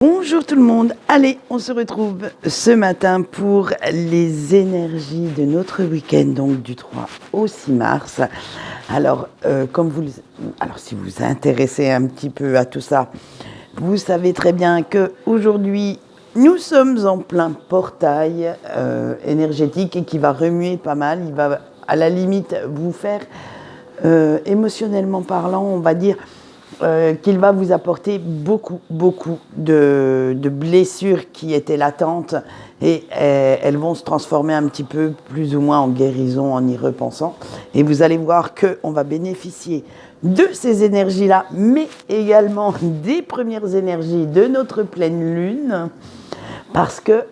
Bonjour tout le monde, allez, on se retrouve ce matin pour les énergies de notre week-end, donc du 3 au 6 mars. Alors, si vous vous intéressez un petit peu à tout ça, vous savez très bien qu'aujourd'hui, nous sommes en plein portail énergétique et qui va remuer pas mal. Il va à la limite vous faire, émotionnellement parlant, on va dire, qu'il va vous apporter beaucoup de blessures qui étaient latentes et elles vont se transformer un petit peu plus ou moins en guérison en y repensant. Et vous allez voir qu'on va bénéficier de ces énergies-là, mais également des premières énergies de notre pleine lune, parce que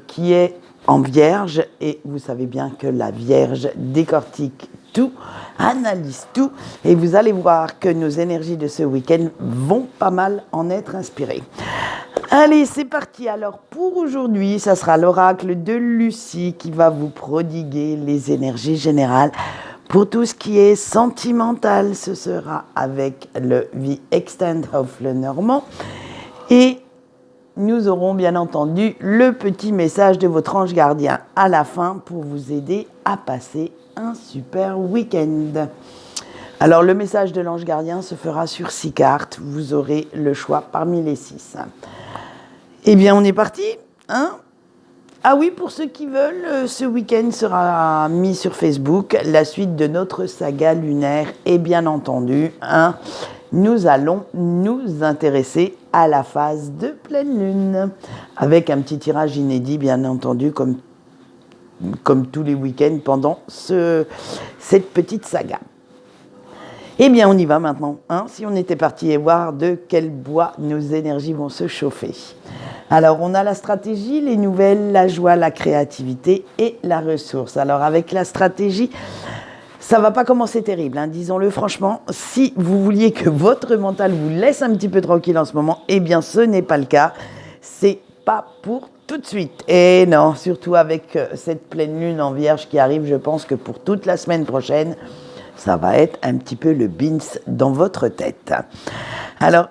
qui est en Vierge, et vous savez bien que la Vierge décortique tout, analyse tout, et vous allez voir que nos énergies de ce week-end vont pas mal en être inspirées. Allez, c'est parti. Alors pour aujourd'hui, ça sera l'oracle de Lucie qui va vous prodiguer les énergies générales. Pour tout ce qui est sentimental, ce sera avec le The Extent of le Normand. Et nous aurons bien entendu le petit message de votre ange gardien à la fin pour vous aider à passer un super week-end. Alors le message de l'ange gardien se fera sur 6 cartes. Vous aurez le choix parmi les 6. Eh bien on est parti, hein? Ah oui, pour ceux qui veulent, ce week-end sera mis sur Facebook la suite de notre saga lunaire et bien entendu, nous allons nous intéresser à la phase de pleine lune avec un petit tirage inédit bien entendu comme tous les week-ends pendant cette petite saga. Eh bien on y va maintenant, si on était parti voir de quel bois nos énergies vont se chauffer. Alors, on a la stratégie, les nouvelles, la joie, la créativité et la ressource. Alors, avec la stratégie, ça ne va pas commencer terrible, disons-le franchement. Si vous vouliez que votre mental vous laisse un petit peu tranquille en ce moment, eh bien, ce n'est pas le cas. C'est pas pour tout de suite. Et non, surtout avec cette pleine lune en Vierge qui arrive, je pense que pour toute la semaine prochaine, ça va être un petit peu le bins dans votre tête. Alors,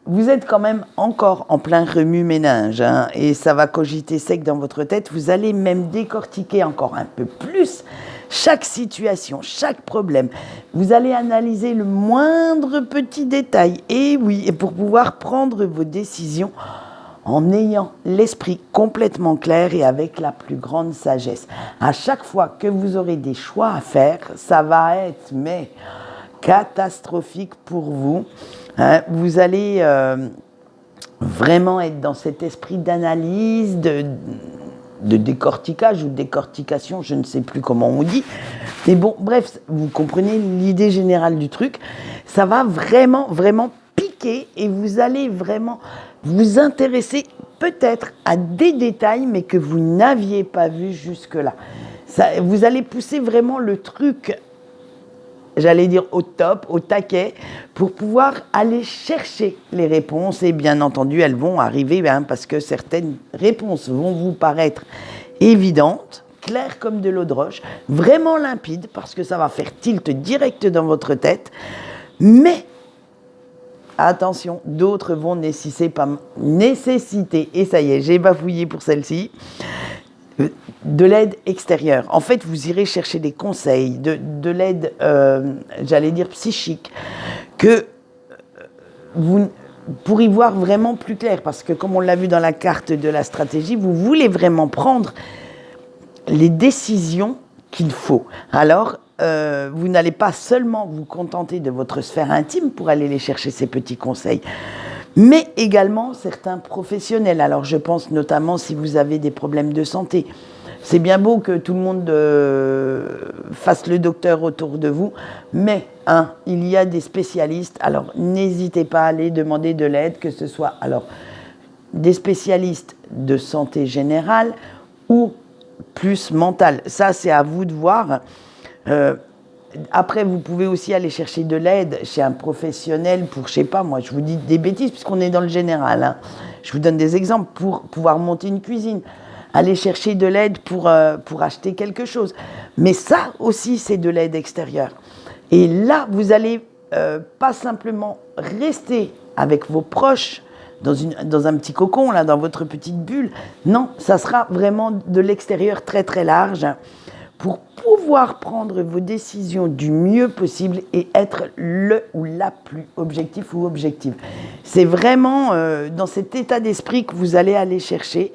vous êtes quand même encore en plein remue-ménage, et ça va cogiter sec dans votre tête. Vous allez même décortiquer encore un peu plus chaque situation, chaque problème. Vous allez analyser le moindre petit détail. Et oui, et pour pouvoir prendre vos décisions en ayant l'esprit complètement clair et avec la plus grande sagesse. À chaque fois que vous aurez des choix à faire, ça va être catastrophique pour vous. Vous allez vraiment être dans cet esprit d'analyse, de décortiquage ou de décortication, je ne sais plus comment on dit. Mais bon, bref, vous comprenez l'idée générale du truc. Ça va vraiment piquer et vous allez vraiment vous intéresser peut-être à des détails, mais que vous n'aviez pas vus jusque-là. Vous allez pousser vraiment le truc, j'allais dire au top, au taquet, pour pouvoir aller chercher les réponses. Et bien entendu, elles vont arriver parce que certaines réponses vont vous paraître évidentes, claires comme de l'eau de roche, vraiment limpides, parce que ça va faire tilt direct dans votre tête. Mais attention, d'autres vont nécessiter, et ça y est, j'ai bafouillé pour celle-ci, de l'aide extérieure. En fait, vous irez chercher des conseils, de l'aide, j'allais dire psychique, que pour y voir vraiment plus clair, parce que comme on l'a vu dans la carte de la stratégie, vous voulez vraiment prendre les décisions qu'il faut. Alors, vous n'allez pas seulement vous contenter de votre sphère intime pour aller les chercher ces petits conseils, mais également certains professionnels. Alors je pense notamment si vous avez des problèmes de santé. C'est bien beau que tout le monde fasse le docteur autour de vous, mais il y a des spécialistes. Alors n'hésitez pas à aller demander de l'aide, que ce soit des spécialistes de santé générale ou plus mentale. Ça, c'est à vous de voir. Après, vous pouvez aussi aller chercher de l'aide chez un professionnel pour, je sais pas, moi, je vous dis des bêtises puisqu'on est dans le général. Je vous donne des exemples pour pouvoir monter une cuisine. Aller chercher de l'aide pour acheter quelque chose. Mais ça aussi, c'est de l'aide extérieure. Et là, vous allez pas simplement rester avec vos proches dans un petit cocon, là, dans votre petite bulle. Non, ça sera vraiment de l'extérieur très très large pour pouvoir prendre vos décisions du mieux possible et être le ou la plus objectif ou objective. C'est vraiment dans cet état d'esprit que vous allez aller chercher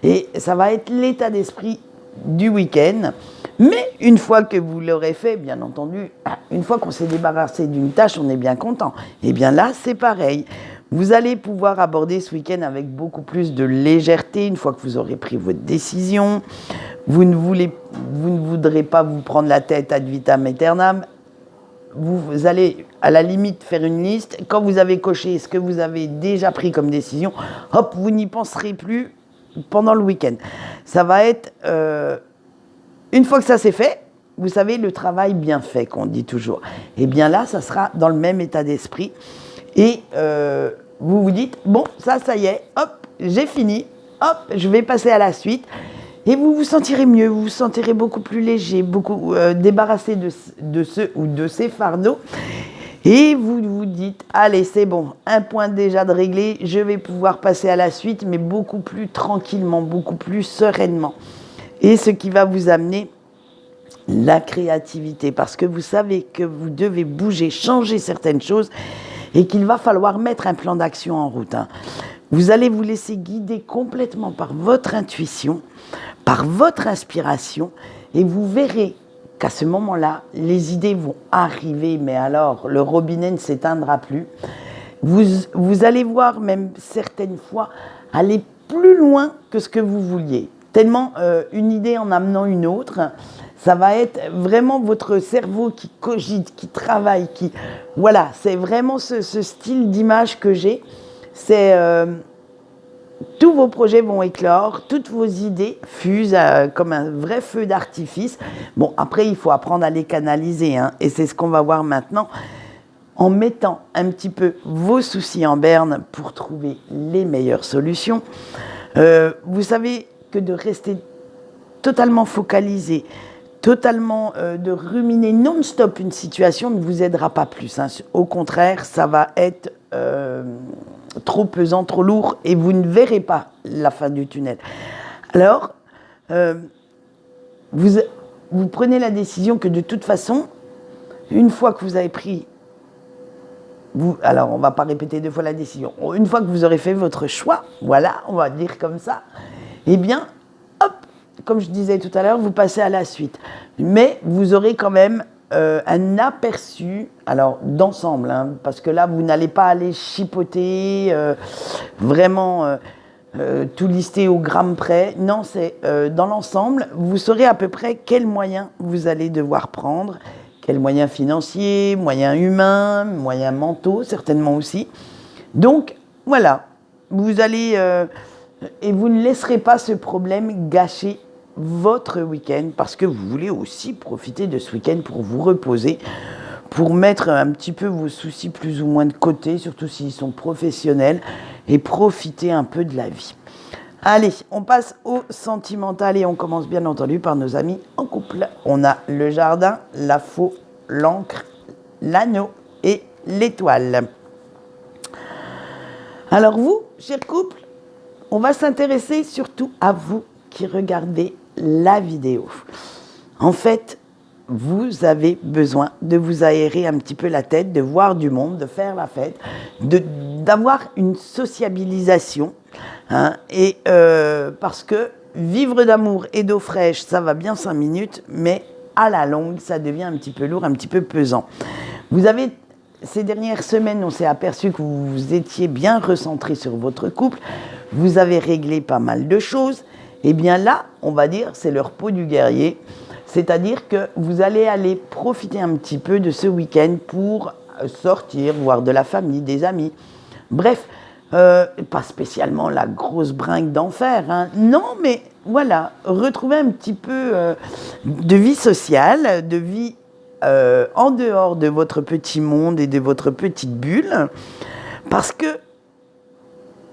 et ça va être l'état d'esprit du week-end. Mais une fois que vous l'aurez fait, bien entendu, une fois qu'on s'est débarrassé d'une tâche, on est bien content. Et bien là, c'est pareil. Vous allez pouvoir aborder ce week-end avec beaucoup plus de légèreté une fois que vous aurez pris votre décision. Vous ne voudrez pas vous prendre la tête ad vitam aeternam. Vous allez à la limite faire une liste. Quand vous avez coché ce que vous avez déjà pris comme décision, hop, vous n'y penserez plus pendant le week-end. Ça va être... une fois que ça c'est fait, vous savez, le travail bien fait, qu'on dit toujours. Et bien là, ça sera dans le même état d'esprit. Et vous vous dites, bon, ça y est, hop, j'ai fini, hop, je vais passer à la suite. Et vous vous sentirez mieux, vous vous sentirez beaucoup plus léger, beaucoup débarrassé de ce ou de ces fardeaux. Et vous vous dites, allez, c'est bon, un point déjà de réglé, je vais pouvoir passer à la suite, mais beaucoup plus tranquillement, beaucoup plus sereinement. Et ce qui va vous amener la créativité, parce que vous savez que vous devez bouger, changer certaines choses, et qu'il va falloir mettre un plan d'action en route. Vous allez vous laisser guider complètement par votre intuition, par votre inspiration, et vous verrez qu'à ce moment-là, les idées vont arriver, mais alors le robinet ne s'éteindra plus. Vous allez voir même certaines fois aller plus loin que ce que vous vouliez. Tellement une idée en amenant une autre, ça va être vraiment votre cerveau qui cogite, qui travaille, qui... Voilà, c'est vraiment ce style d'image que j'ai. C'est... tous vos projets vont éclore, toutes vos idées fusent comme un vrai feu d'artifice. Bon, après, il faut apprendre à les canaliser, et c'est ce qu'on va voir maintenant, en mettant un petit peu vos soucis en berne pour trouver les meilleures solutions. Vous savez que de rester totalement focalisé, totalement de ruminer non-stop une situation ne vous aidera pas plus. Au contraire, ça va être... trop pesant, trop lourd, et vous ne verrez pas la fin du tunnel. Alors, vous prenez la décision que de toute façon, une fois que vous avez pris, alors on ne va pas répéter deux fois la décision, une fois que vous aurez fait votre choix, voilà, on va dire comme ça, eh bien, hop, comme je disais tout à l'heure, vous passez à la suite. Mais vous aurez quand même un aperçu, alors d'ensemble, parce que là vous n'allez pas aller chipoter, vraiment tout lister au gramme près. Non, c'est dans l'ensemble, vous saurez à peu près quels moyens vous allez devoir prendre, quels moyens financiers, moyens humains, moyens mentaux, certainement aussi. Donc voilà, vous allez et vous ne laisserez pas ce problème gâcher votre week-end, parce que vous voulez aussi profiter de ce week-end pour vous reposer, pour mettre un petit peu vos soucis plus ou moins de côté, surtout s'ils sont professionnels, et profiter un peu de la vie. Allez, on passe au sentimental et on commence bien entendu par nos amis en couple. On a le jardin, la faux, l'encre, l'anneau et l'étoile. Alors vous, cher couple, on va s'intéresser surtout à vous qui regardez la vidéo. En fait, vous avez besoin de vous aérer un petit peu la tête, de voir du monde, de faire la fête, d'avoir une sociabilisation. Et parce que vivre d'amour et d'eau fraîche, ça va bien 5 minutes, mais à la longue, ça devient un petit peu lourd, un petit peu pesant. Vous avez, ces dernières semaines, on s'est aperçu que vous étiez bien recentré sur votre couple, vous avez réglé pas mal de choses. Et bien là, on va dire, c'est le repos du guerrier. C'est-à-dire que vous allez aller profiter un petit peu de ce week-end pour sortir, voir de la famille, des amis. Bref, pas spécialement la grosse bringue d'enfer. Non, mais voilà, retrouver un petit peu de vie sociale, de vie en dehors de votre petit monde et de votre petite bulle. Parce que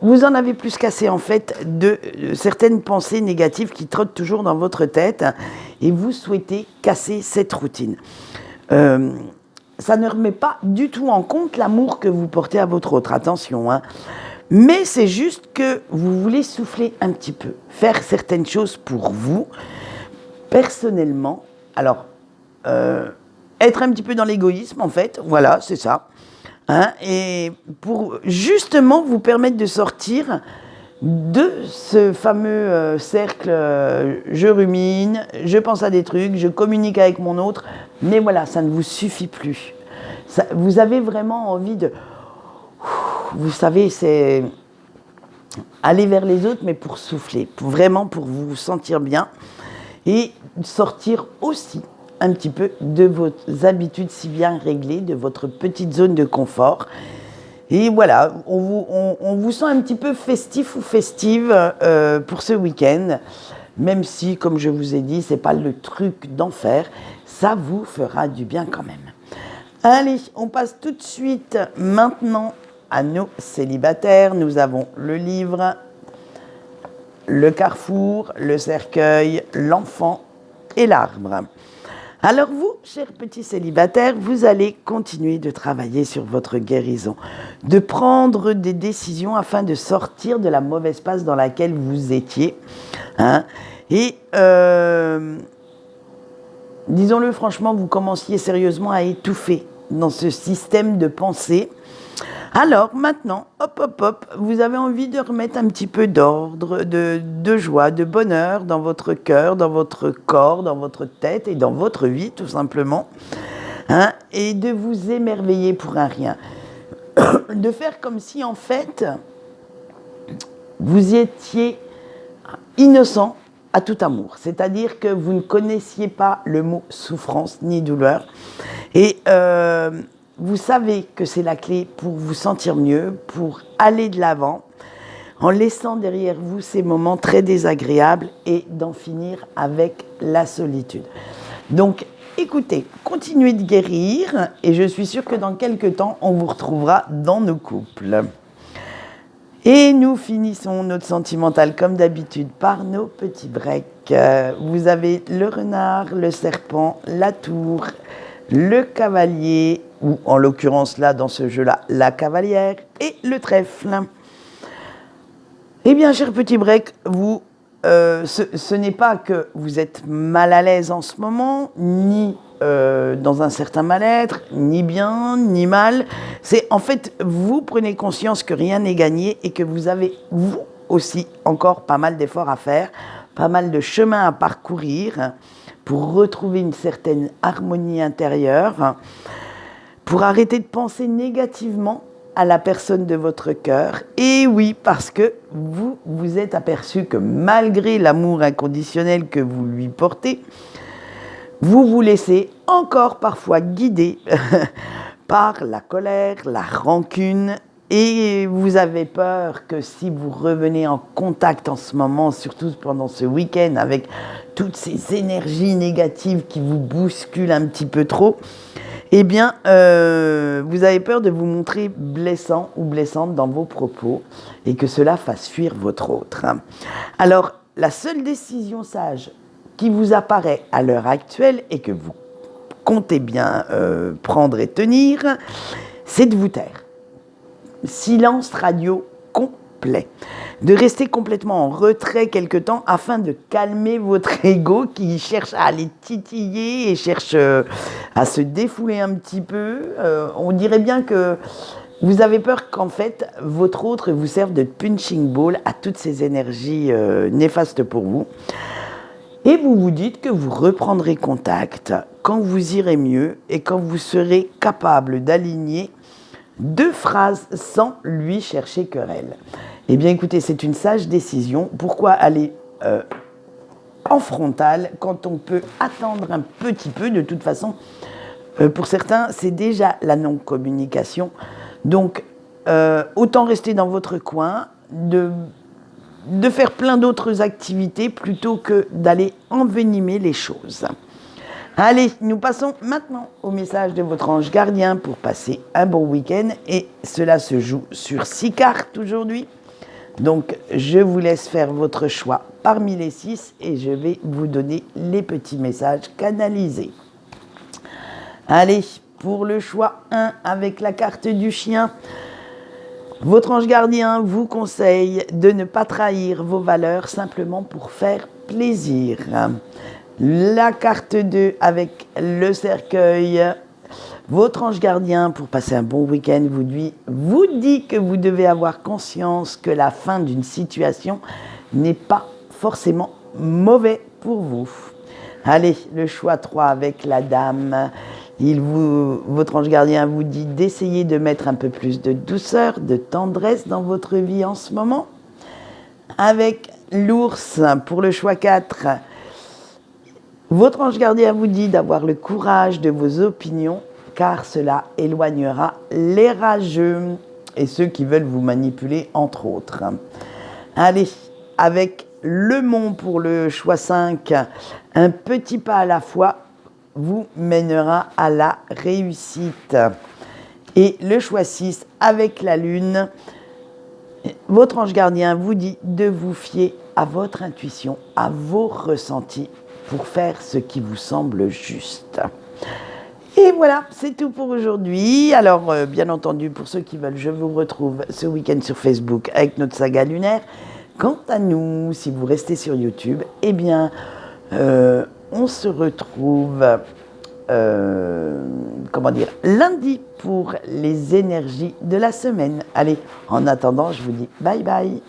vous en avez plus qu'assez, en fait, de certaines pensées négatives qui trottent toujours dans votre tête et vous souhaitez casser cette routine. Ça ne remet pas du tout en compte l'amour que vous portez à votre autre, attention. Mais c'est juste que vous voulez souffler un petit peu, faire certaines choses pour vous, personnellement. Alors, être un petit peu dans l'égoïsme, en fait, voilà, c'est ça. Hein, et pour justement vous permettre de sortir de ce fameux cercle, je rumine, je pense à des trucs, je communique avec mon autre, mais voilà, ça ne vous suffit plus. Ça, vous avez vraiment envie de... Vous savez, c'est aller vers les autres, mais pour souffler, vraiment pour vous sentir bien et sortir aussi un petit peu de vos habitudes si bien réglées, de votre petite zone de confort. Et voilà, on vous sent un petit peu festif ou festive pour ce week-end, même si, comme je vous ai dit, c'est pas le truc d'enfer, ça vous fera du bien quand même. Allez, on passe tout de suite maintenant à nos célibataires. Nous avons le livre, le carrefour, le cercueil, l'enfant et l'arbre. Alors vous, chers petits célibataires, vous allez continuer de travailler sur votre guérison, de prendre des décisions afin de sortir de la mauvaise passe dans laquelle vous étiez. Hein, et disons-le franchement, vous commenciez sérieusement à étouffer dans ce système de pensée. Alors maintenant, hop, hop, hop, vous avez envie de remettre un petit peu d'ordre, de joie, de bonheur dans votre cœur, dans votre corps, dans votre tête et dans votre vie, tout simplement. Hein, et de vous émerveiller pour un rien. De faire comme si, en fait, vous étiez innocent à tout amour. C'est-à-dire que vous ne connaissiez pas le mot souffrance ni douleur. Et vous savez que c'est la clé pour vous sentir mieux, pour aller de l'avant, en laissant derrière vous ces moments très désagréables et d'en finir avec la solitude. Donc, écoutez, continuez de guérir et je suis sûre que dans quelques temps, on vous retrouvera dans nos couples. Et nous finissons notre sentimental comme d'habitude par nos petits breaks. Vous avez le renard, le serpent, la tour, le cavalier, ou en l'occurrence là, dans ce jeu-là, la cavalière et le trèfle. Eh bien, cher petit break, vous, ce n'est pas que vous êtes mal à l'aise en ce moment, ni dans un certain mal-être, ni bien, ni mal. C'est en fait, vous prenez conscience que rien n'est gagné et que vous avez, vous aussi, encore pas mal d'efforts à faire, pas mal de chemin à parcourir pour retrouver une certaine harmonie intérieure, pour arrêter de penser négativement à la personne de votre cœur. Et oui, parce que vous vous êtes aperçu que malgré l'amour inconditionnel que vous lui portez, vous vous laissez encore parfois guider par la colère, la rancune, et vous avez peur que si vous revenez en contact en ce moment, surtout pendant ce week-end, avec toutes ces énergies négatives qui vous bousculent un petit peu trop, eh bien, vous avez peur de vous montrer blessant ou blessante dans vos propos et que cela fasse fuir votre autre. Alors, la seule décision sage qui vous apparaît à l'heure actuelle et que vous comptez bien prendre et tenir, c'est de vous taire. Silence radio complet. De rester complètement en retrait quelque temps afin de calmer votre ego qui cherche à aller titiller et cherche à se défouler un petit peu. On dirait bien que vous avez peur qu'en fait, votre autre vous serve de punching ball à toutes ces énergies néfastes pour vous. Et vous vous dites que vous reprendrez contact quand vous irez mieux et quand vous serez capable d'aligner 2 phrases sans lui chercher querelle. Eh bien écoutez, c'est une sage décision. Pourquoi aller en frontal quand on peut attendre un petit peu? De toute façon, pour certains, c'est déjà la non-communication. Donc, autant rester dans votre coin, de faire plein d'autres activités plutôt que d'aller envenimer les choses. Allez, nous passons maintenant au message de votre ange gardien pour passer un bon week-end. Et cela se joue sur 6 cartes aujourd'hui. Donc, je vous laisse faire votre choix parmi les 6 et je vais vous donner les petits messages canalisés. Allez, pour le choix 1 avec la carte du chien. Votre ange gardien vous conseille de ne pas trahir vos valeurs simplement pour faire plaisir. La carte 2 avec le cercueil. Votre ange gardien, pour passer un bon week-end, vous dit que vous devez avoir conscience que la fin d'une situation n'est pas forcément mauvais pour vous. Allez, le choix 3 avec la dame. Votre ange gardien vous dit d'essayer de mettre un peu plus de douceur, de tendresse dans votre vie en ce moment. Avec l'ours, pour le choix 4, votre ange gardien vous dit d'avoir le courage de vos opinions, car cela éloignera les rageux et ceux qui veulent vous manipuler, entre autres. Allez, avec le mont pour le choix 5, un petit pas à la fois vous mènera à la réussite. Et le choix 6, avec la lune, votre ange gardien vous dit de vous fier à votre intuition, à vos ressentis pour faire ce qui vous semble juste. Et voilà, c'est tout pour aujourd'hui. Alors, bien entendu, pour ceux qui veulent, je vous retrouve ce week-end sur Facebook avec notre saga lunaire. Quant à nous, si vous restez sur YouTube, eh bien, on se retrouve, lundi pour les énergies de la semaine. Allez, en attendant, je vous dis bye bye.